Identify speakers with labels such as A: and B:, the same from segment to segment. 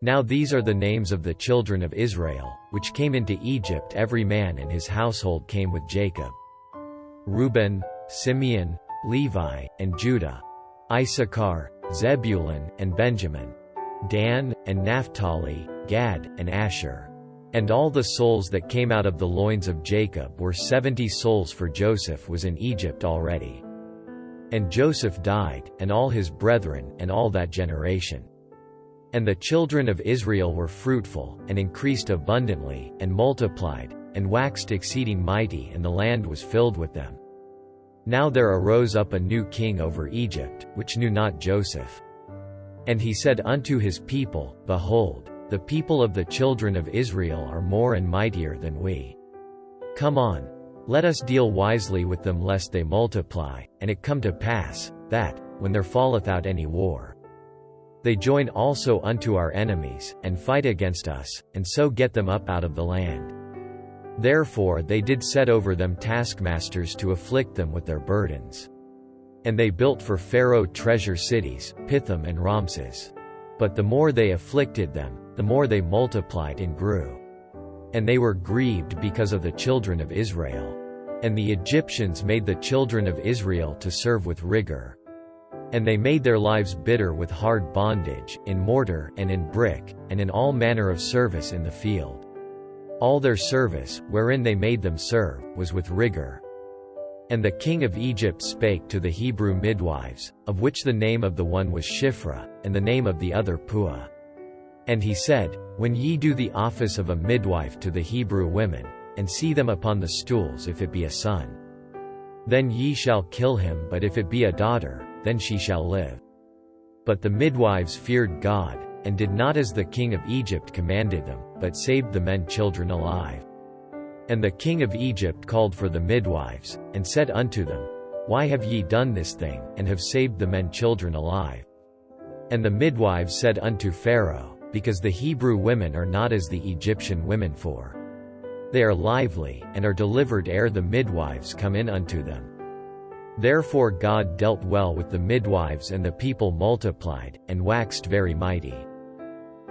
A: Now these are the names of the children of Israel, which came into Egypt. Every man and his household came with Jacob: Reuben, Simeon, Levi, and Judah; Issachar, Zebulun, and Benjamin; Dan, and Naphtali, Gad, and Asher. And all the souls that came out of the loins of Jacob were 70 souls, for Joseph was in Egypt already. And Joseph died, and all his brethren, and all that generation. And the children of Israel were fruitful, and increased abundantly, and multiplied, and waxed exceeding mighty, and the land was filled with them. Now there arose up a new king over Egypt, which knew not Joseph. And he said unto his people, Behold, the people of the children of Israel are more and mightier than we. Come on, let us deal wisely with them, lest they multiply, and it come to pass, that, when there falleth out any war, they join also unto our enemies, and fight against us, and so get them up out of the land. Therefore they did set over them taskmasters to afflict them with their burdens. And they built for Pharaoh treasure cities, Pithom and Ramses. But the more they afflicted them, the more they multiplied and grew. And they were grieved because of the children of Israel. And the Egyptians made the children of Israel to serve with rigor. And they made their lives bitter with hard bondage, in mortar, and in brick, and in all manner of service in the field. All their service, wherein they made them serve, was with rigor. And the king of Egypt spake to the Hebrew midwives, of which the name of the one was Shiphrah, and the name of the other Puah. And he said, When ye do the office of a midwife to the Hebrew women, and see them upon the stools, if it be a son, then ye shall kill him, but if it be a daughter, then she shall live. But the midwives feared God, and did not as the king of Egypt commanded them, but saved the men children alive. And the king of Egypt called for the midwives, and said unto them, Why have ye done this thing, and have saved the men children alive? And the midwives said unto Pharaoh, Because the Hebrew women are not as the Egyptian women, for they are lively, and are delivered ere the midwives come in unto them. Therefore God dealt well with the midwives, and the people multiplied, and waxed very mighty.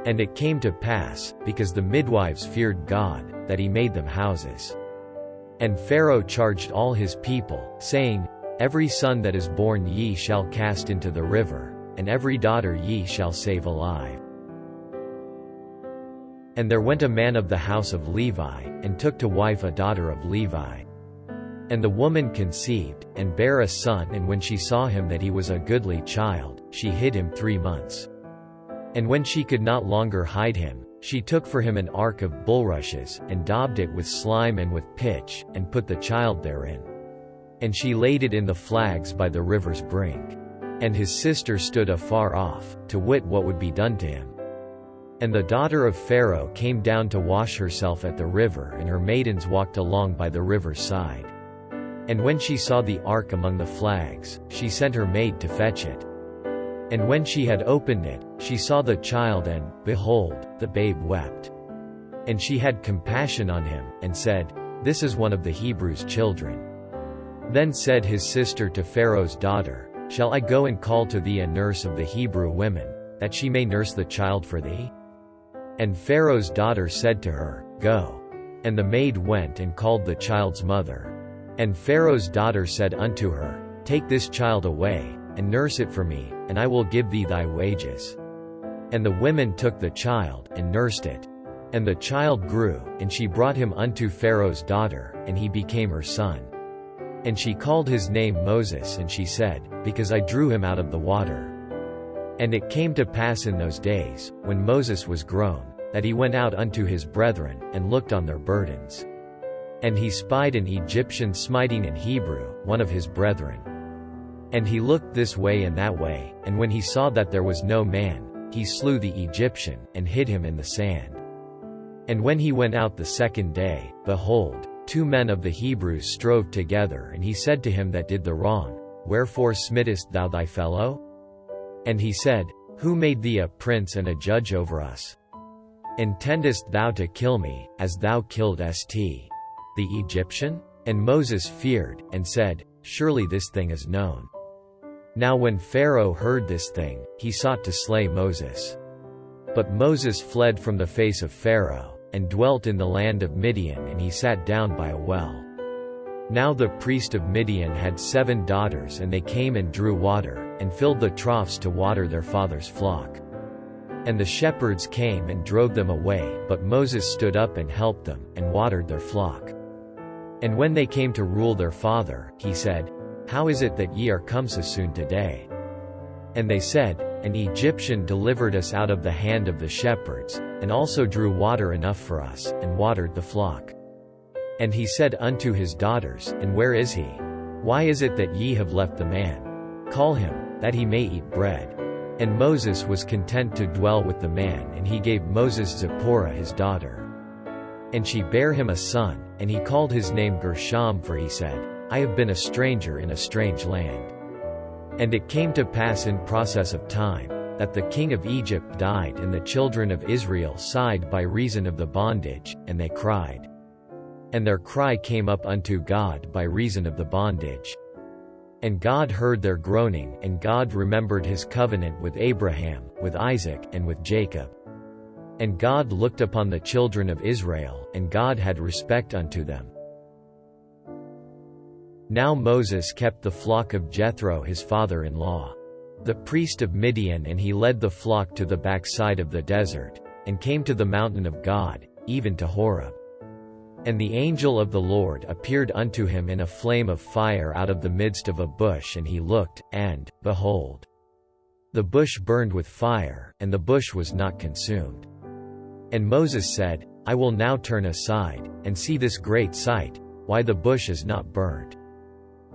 A: And it came to pass, because the midwives feared God, that he made them houses. And Pharaoh charged all his people, saying, Every son that is born ye shall cast into the river, and every daughter ye shall save alive. And there went a man of the house of Levi, and took to wife a daughter of Levi. And the woman conceived, and bare a son, and when she saw him that he was a goodly child, she hid him 3 months. And when she could not longer hide him, she took for him an ark of bulrushes, and daubed it with slime and with pitch, and put the child therein. And she laid it in the flags by the river's brink. And his sister stood afar off, to wit what would be done to him. And the daughter of Pharaoh came down to wash herself at the river, and her maidens walked along by the river's side. And when she saw the ark among the flags, she sent her maid to fetch it. And when she had opened it, she saw the child, and, behold, the babe wept. And she had compassion on him, and said, This is one of the Hebrews' children. Then said his sister to Pharaoh's daughter, Shall I go and call to thee a nurse of the Hebrew women, that she may nurse the child for thee? And Pharaoh's daughter said to her, Go. And the maid went and called the child's mother. And Pharaoh's daughter said unto her, Take this child away, and nurse it for me, and I will give thee thy wages. And the women took the child, and nursed it. And the child grew, and she brought him unto Pharaoh's daughter, and he became her son. And she called his name Moses, and she said, Because I drew him out of the water. And it came to pass in those days, when Moses was grown, that he went out unto his brethren, and looked on their burdens. And he spied an Egyptian smiting an Hebrew, one of his brethren. And he looked this way and that way, and when he saw that there was no man, he slew the Egyptian, and hid him in the sand. And when he went out the second day, behold, 2 men of the Hebrews strove together, and he said to him that did the wrong, Wherefore smittest thou thy fellow? And he said, Who made thee a prince and a judge over us? Intendest thou to kill me, as thou killed St. the Egyptian? And Moses feared, and said, Surely this thing is known. Now when Pharaoh heard this thing, he sought to slay Moses. But Moses fled from the face of Pharaoh, and dwelt in the land of Midian, and he sat down by a well. Now the priest of Midian had 7 daughters, and they came and drew water, and filled the troughs to water their father's flock. And the shepherds came and drove them away, but Moses stood up and helped them, and watered their flock. And when they came to rule their father, he said, How is it that ye are come so soon today? And they said, An Egyptian delivered us out of the hand of the shepherds, and also drew water enough for us, and watered the flock. And he said unto his daughters, And where is he? Why is it that ye have left the man? Call him, that he may eat bread. And Moses was content to dwell with the man, and he gave Moses Zipporah his daughter. And she bare him a son, and he called his name Gershom, for he said, I have been a stranger in a strange land. And it came to pass in process of time, that the king of Egypt died, and the children of Israel sighed by reason of the bondage, and they cried. And their cry came up unto God by reason of the bondage. And God heard their groaning, and God remembered his covenant with Abraham, with Isaac, and with Jacob. And God looked upon the children of Israel, and God had respect unto them. Now Moses kept the flock of Jethro his father-in-law, the priest of Midian, and he led the flock to the backside of the desert, and came to the mountain of God, even to Horeb. And the angel of the Lord appeared unto him in a flame of fire out of the midst of a bush, and he looked, and, behold, the bush burned with fire, and the bush was not consumed. And Moses said, I will now turn aside, and see this great sight, why the bush is not burnt.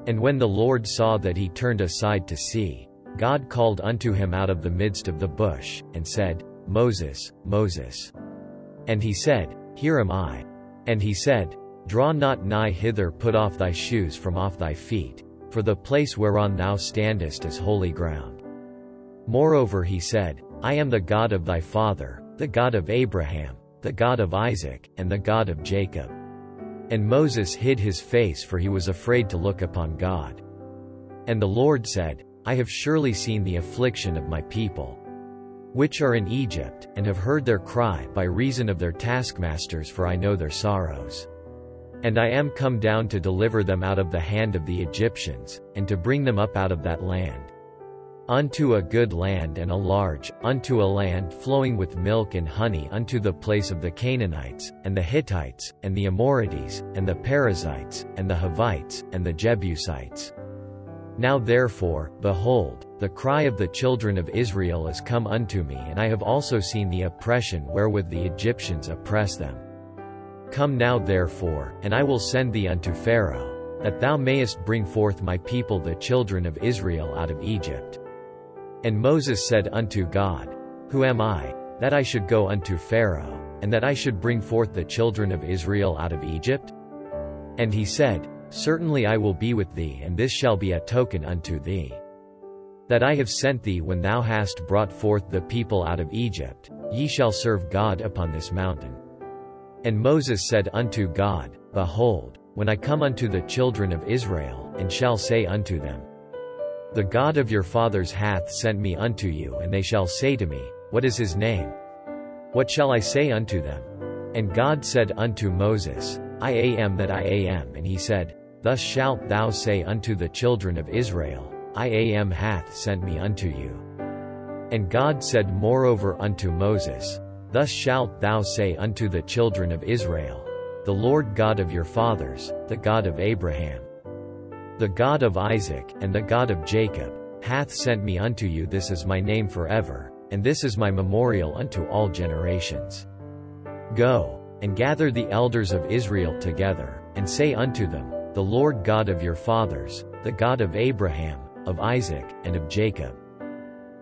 A: And when the Lord saw that he turned aside to see, God called unto him out of the midst of the bush, and said, Moses, Moses. And he said, Here am I. And he said, Draw not nigh hither, put off thy shoes from off thy feet, for the place whereon thou standest is holy ground. Moreover he said, I am the God of thy father, the God of Abraham, the God of Isaac, and the God of Jacob. And Moses hid his face, for he was afraid to look upon God. And the Lord said, I have surely seen the affliction of my people, which are in Egypt, and have heard their cry by reason of their taskmasters, for I know their sorrows. And I am come down to deliver them out of the hand of the Egyptians, and to bring them up out of that land, unto a good land and a large, unto a land flowing with milk and honey, unto the place of the Canaanites, and the Hittites, and the Amorites, and the Perizzites, and the Hivites, and the Jebusites. Now therefore, behold, the cry of the children of Israel is come unto me, and I have also seen the oppression wherewith the Egyptians oppress them. Come now therefore, and I will send thee unto Pharaoh, that thou mayest bring forth my people the children of Israel out of Egypt. And Moses said unto God, Who am I, that I should go unto Pharaoh, and that I should bring forth the children of Israel out of Egypt? And he said, Certainly I will be with thee, and this shall be a token unto thee, that I have sent thee. When thou hast brought forth the people out of Egypt, ye shall serve God upon this mountain. And Moses said unto God, Behold, when I come unto the children of Israel, and shall say unto them, The God of your fathers hath sent me unto you, and they shall say to me, What is his name? What shall I say unto them? And God said unto Moses, I am that I am. And he said, Thus shalt thou say unto the children of Israel, I am hath sent me unto you. And God said moreover unto Moses, Thus shalt thou say unto the children of Israel, The Lord God of your fathers, the God of Abraham, the God of Isaac, and the God of Jacob, hath sent me unto you. This is my name forever, and this is my memorial unto all generations. Go, and gather the elders of Israel together, and say unto them, The Lord God of your fathers, the God of Abraham, of Isaac, and of Jacob,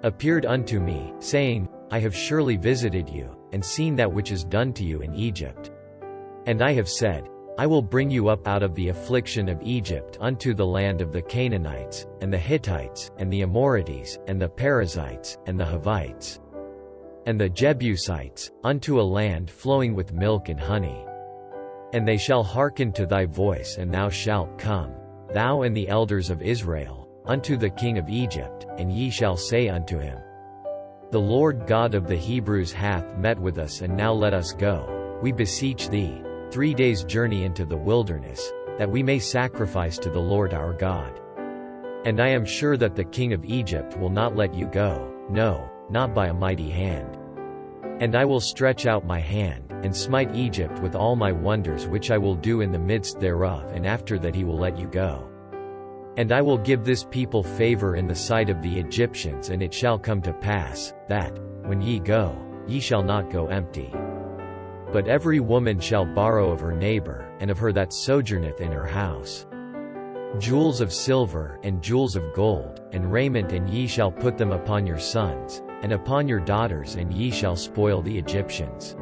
A: appeared unto me, saying, I have surely visited you, and seen that which is done to you in Egypt. And I have said, I will bring you up out of the affliction of Egypt unto the land of the Canaanites, and the Hittites, and the Amorites, and the Perizzites, and the Hivites, and the Jebusites, unto a land flowing with milk and honey. And they shall hearken to thy voice, and thou shalt come, thou and the elders of Israel, unto the king of Egypt, and ye shall say unto him, The Lord God of the Hebrews hath met with us, and now let us go, we beseech thee, 3 days' journey into the wilderness, that we may sacrifice to the Lord our God. And I am sure that the king of Egypt will not let you go, no, not by a mighty hand. And I will stretch out my hand, and smite Egypt with all my wonders which I will do in the midst thereof, and after that he will let you go. And I will give this people favor in the sight of the Egyptians, and it shall come to pass, that, when ye go, ye shall not go empty. But every woman shall borrow of her neighbor, and of her that sojourneth in her house, jewels of silver, and jewels of gold, and raiment, and ye shall put them upon your sons, and upon your daughters, and ye shall spoil the Egyptians.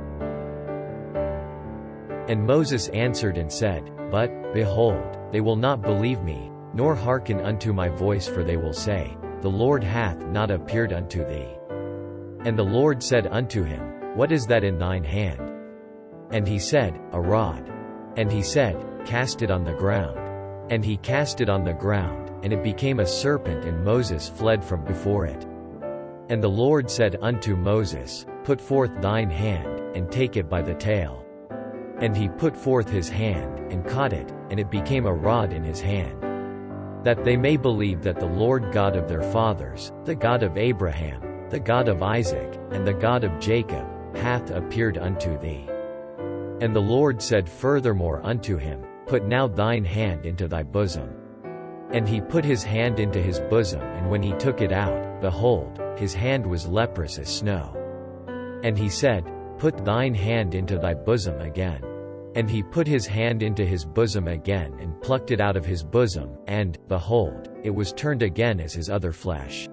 A: And Moses answered and said, But, behold, they will not believe me, nor hearken unto my voice, for they will say, The Lord hath not appeared unto thee. And the Lord said unto him, What is that in thine hand? And he said, A rod. And he said, Cast it on the ground. And he cast it on the ground, and it became a serpent, and Moses fled from before it. And the Lord said unto Moses, Put forth thine hand, and take it by the tail. And he put forth his hand, and caught it, and it became a rod in his hand. That they may believe that the Lord God of their fathers, the God of Abraham, the God of Isaac, and the God of Jacob, hath appeared unto thee. And the Lord said furthermore unto him, Put now thine hand into thy bosom. And he put his hand into his bosom, and when he took it out, behold, his hand was leprous as snow. And he said, Put thine hand into thy bosom again. And he put his hand into his bosom again, and plucked it out of his bosom, and, behold, it was turned again as his other flesh.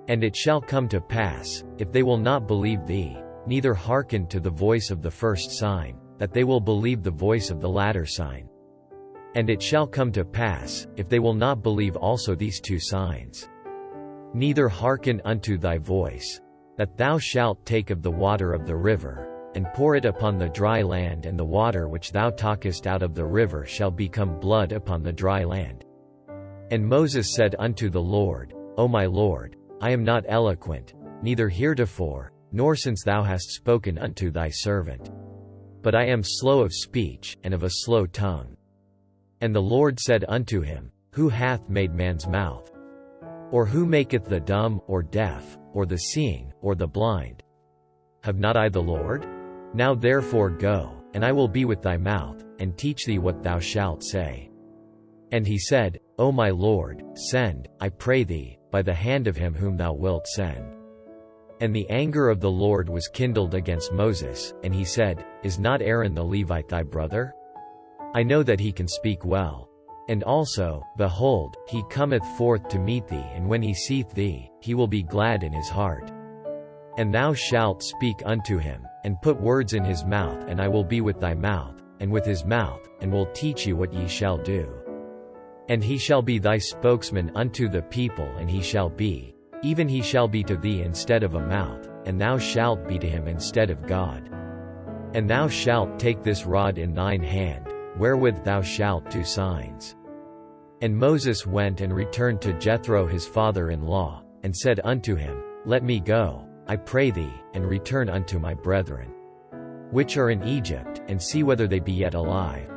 A: And it shall come to pass, if they will not believe thee, neither hearken to the voice of the first sign, that they will believe the voice of the latter sign. And it shall come to pass, if they will not believe also these 2 signs, neither hearken unto thy voice, that thou shalt take of the water of the river, and pour it upon the dry land, and the water which thou takest out of the river shall become blood upon the dry land. And Moses said unto the Lord, O my Lord, I am not eloquent, neither heretofore, nor since thou hast spoken unto thy servant. But I am slow of speech, and of a slow tongue. And the Lord said unto him, Who hath made man's mouth? Or who maketh the dumb, or deaf, or the seeing, or the blind? Have not I the Lord? Now therefore go, and I will be with thy mouth, and teach thee what thou shalt say. And he said, O my Lord, send, I pray thee, by the hand of him whom thou wilt send. And the anger of the Lord was kindled against Moses, and he said, Is not Aaron the Levite thy brother? I know that he can speak well. And also, behold, he cometh forth to meet thee, and when he seeth thee, he will be glad in his heart. And thou shalt speak unto him, and put words in his mouth, and I will be with thy mouth, and with his mouth, and will teach you what ye shall do. And he shall be thy spokesman unto the people, and he shall be, even he shall be to thee instead of a mouth, and thou shalt be to him instead of God. And thou shalt take this rod in thine hand, wherewith thou shalt do signs. And Moses went and returned to Jethro his father-in-law, and said unto him, Let me go, I pray thee, and return unto my brethren, which are in Egypt, and see whether they be yet alive.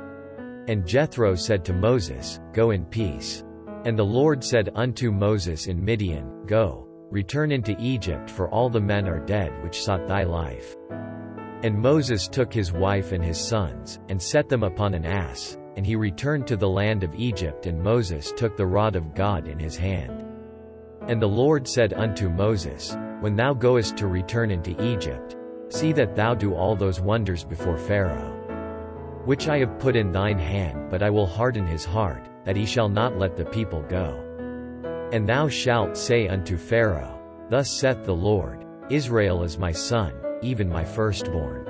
A: And Jethro said to Moses, Go in peace. And the Lord said unto Moses in Midian, Go, return into Egypt, for all the men are dead which sought thy life. And Moses took his wife and his sons, and set them upon an ass, and he returned to the land of Egypt, and Moses took the rod of God in his hand. And the Lord said unto Moses, When thou goest to return into Egypt, see that thou do all those wonders before Pharaoh, which I have put in thine hand, but I will harden his heart, that he shall not let the people go. And thou shalt say unto Pharaoh, Thus saith the Lord, Israel is my son, even my firstborn.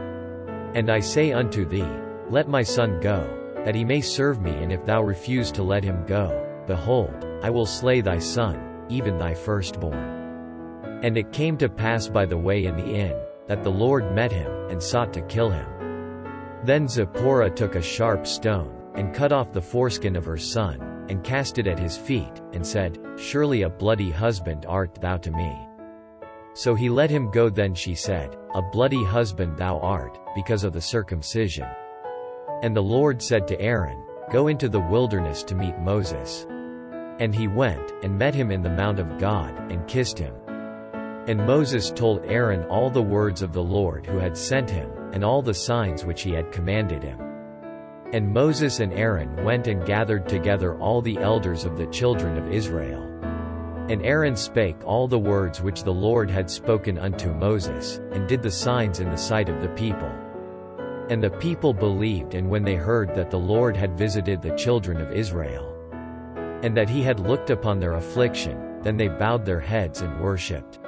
A: And I say unto thee, Let my son go, that he may serve me, and if thou refuse to let him go, behold, I will slay thy son, even thy firstborn. And it came to pass by the way in the inn, that the Lord met him, and sought to kill him. Then Zipporah took a sharp stone, and cut off the foreskin of her son, and cast it at his feet, and said, Surely a bloody husband art thou to me. So he let him go. Then she said, A bloody husband thou art, because of the circumcision. And the Lord said to Aaron, Go into the wilderness to meet Moses. And he went, and met him in the mount of God, and kissed him. And Moses told Aaron all the words of the Lord who had sent him, and all the signs which he had commanded him. And Moses and Aaron went and gathered together all the elders of the children of Israel. And Aaron spake all the words which the Lord had spoken unto Moses, and did the signs in the sight of the people. And the people believed, and when they heard that the Lord had visited the children of Israel, and that he had looked upon their affliction, then they bowed their heads and worshipped.